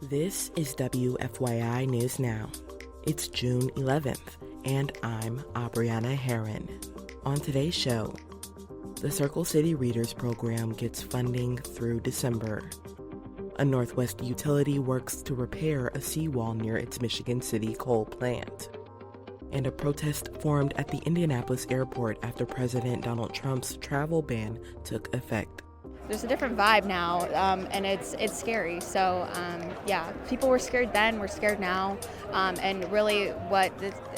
This is WFYI News Now. It's June 11th, and I'm Abriana Herron. On today's show, the Circle City Readers Program gets funding through December. A Northwest utility works to repair a seawall near its Michigan City coal plant. And a protest formed at the Indianapolis Airport after President Donald Trump's travel ban took effect. There's a different vibe now, and it's scary. So, people were scared then, we're scared now, and really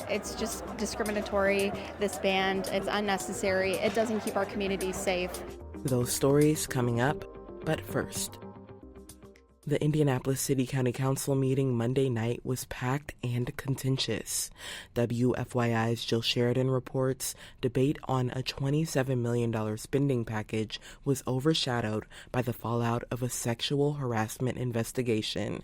it's just discriminatory, this ban, it's unnecessary, it doesn't keep our communities safe. Those stories coming up, but first. The Indianapolis City County Council meeting Monday night was packed and contentious. WFYI's Jill Sheridan reports debate on a $27 million spending package was overshadowed by the fallout of a sexual harassment investigation.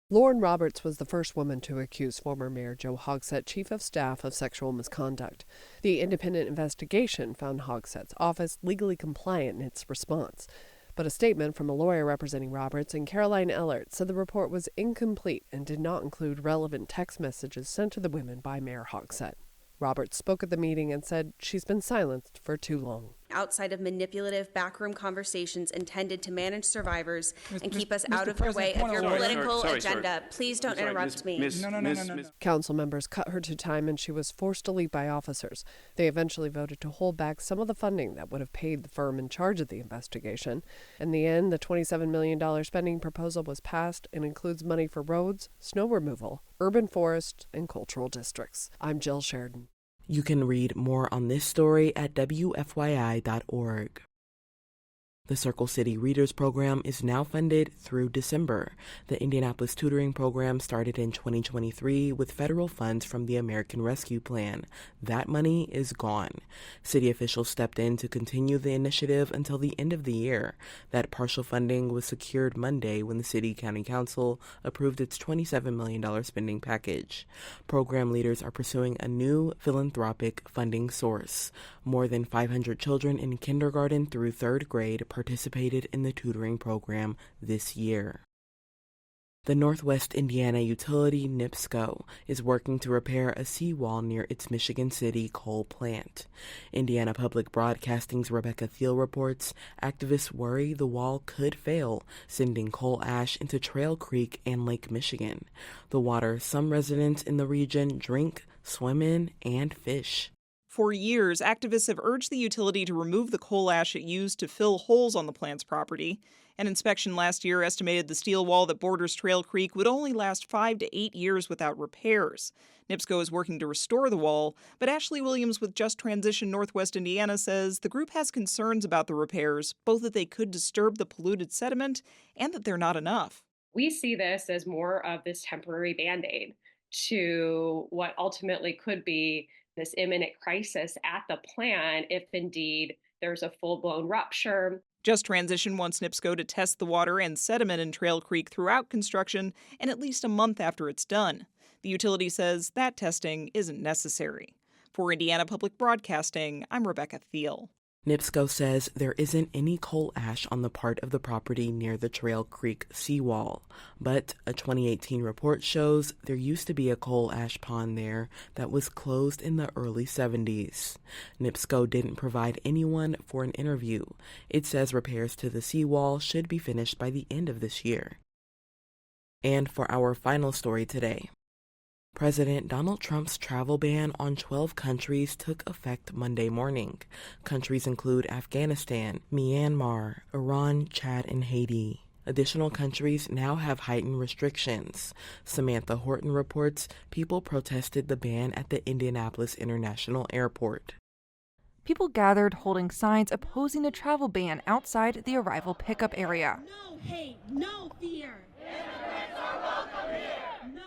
Lauren Roberts was the first woman to accuse former Mayor Joe Hogsett, chief of staff, of sexual misconduct. The independent investigation found Hogsett's office legally compliant in its response. But a statement from a lawyer representing Roberts and Caroline Ellert said the report was incomplete and did not include relevant text messages sent to the women by Mayor Hogsett. Roberts spoke at the meeting and said she's been silenced for too long. Outside of manipulative backroom conversations intended to manage survivors and keep us out of the way of your political agenda. Please don't interrupt me. No. Council members cut her to time and she was forced to leave by officers. They eventually voted to hold back some of the funding that would have paid the firm in charge of the investigation. In the end, the $27 million spending proposal was passed and includes money for roads, snow removal, urban forest, and cultural districts. I'm Jill Sheridan. You can read more on this story at WFYI.org. The Circle City Readers Program is now funded through December. The Indianapolis tutoring program started in 2023 with federal funds from the American Rescue Plan. That money is gone. City officials stepped in to continue the initiative until the end of the year. That partial funding was secured Monday when the City County Council approved its $27 million spending package. Program leaders are pursuing a new philanthropic funding source. More than 500 children in kindergarten through third grade participated in the tutoring program this year. The Northwest Indiana utility NIPSCO is working to repair a seawall near its Michigan City coal plant. Indiana Public Broadcasting's Rebecca Thiel reports activists worry the wall could fail, sending coal ash into Trail Creek and Lake Michigan, the water some residents in the region drink, swim in, and fish. For years, activists have urged the utility to remove the coal ash it used to fill holes on the plant's property. An inspection last year estimated the steel wall that borders Trail Creek would only last 5 to 8 years without repairs. NIPSCO is working to restore the wall, but Ashley Williams with Just Transition Northwest Indiana says the group has concerns about the repairs, both that they could disturb the polluted sediment and that they're not enough. We see this as more of this temporary Band-Aid to what ultimately could be this imminent crisis at the plant if indeed there's a full-blown rupture. Just Transition wants NIPSCO to test the water and sediment in Trail Creek throughout construction and at least a month after it's done. The utility says that testing isn't necessary. For Indiana Public Broadcasting, I'm Rebecca Thiel. NIPSCO says there isn't any coal ash on the part of the property near the Trail Creek seawall, but a 2018 report shows there used to be a coal ash pond there that was closed in the early 70s. NIPSCO didn't provide anyone for an interview. It says repairs to the seawall should be finished by the end of this year. And for our final story today, President Donald Trump's travel ban on 12 countries took effect Monday morning. Countries include Afghanistan, Myanmar, Iran, Chad, and Haiti. Additional countries now have heightened restrictions. Samantha Horton reports people protested the ban at the Indianapolis International Airport. People gathered holding signs opposing a travel ban outside the arrival pickup area. No hate, no fear. Immigrants are welcome here.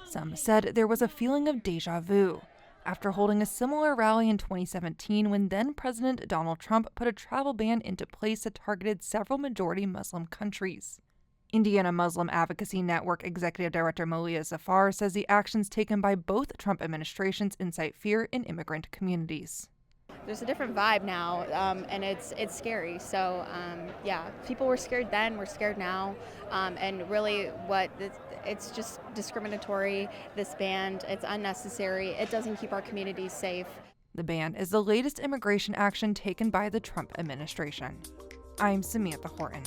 Some said there was a feeling of deja vu after holding a similar rally in 2017 when then-President Donald Trump put a travel ban into place that targeted several majority Muslim countries. Indiana Muslim Advocacy Network Executive Director Malia Zafar says the actions taken by both Trump administrations incite fear in immigrant communities. there's a different vibe now, and it's scary. So yeah, people were scared then, we're scared now, and really it's just discriminatory, this ban. It's unnecessary. It doesn't keep our communities safe. The ban is the latest immigration action taken by the Trump administration. I'm Samantha Horton.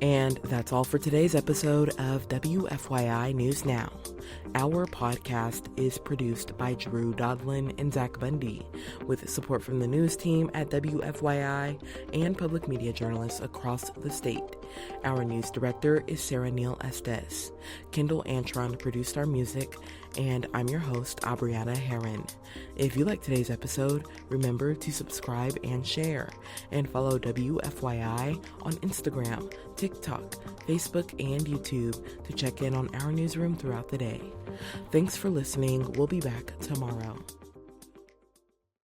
And that's all for today's episode of WFYI News Now. Our podcast is produced by Drew Daudelin and Zach Bundy, with support from the news team at WFYI and public media journalists across the state. Our news director is Sarah Neal-Estes. Kendall Antron produced our music, and I'm your host, Abriana Herron. If you like today's episode, remember to subscribe and share, and follow WFYI on Instagram, TikTok, Facebook, and YouTube to check in on our newsroom throughout the day. Thanks for listening. We'll be back tomorrow.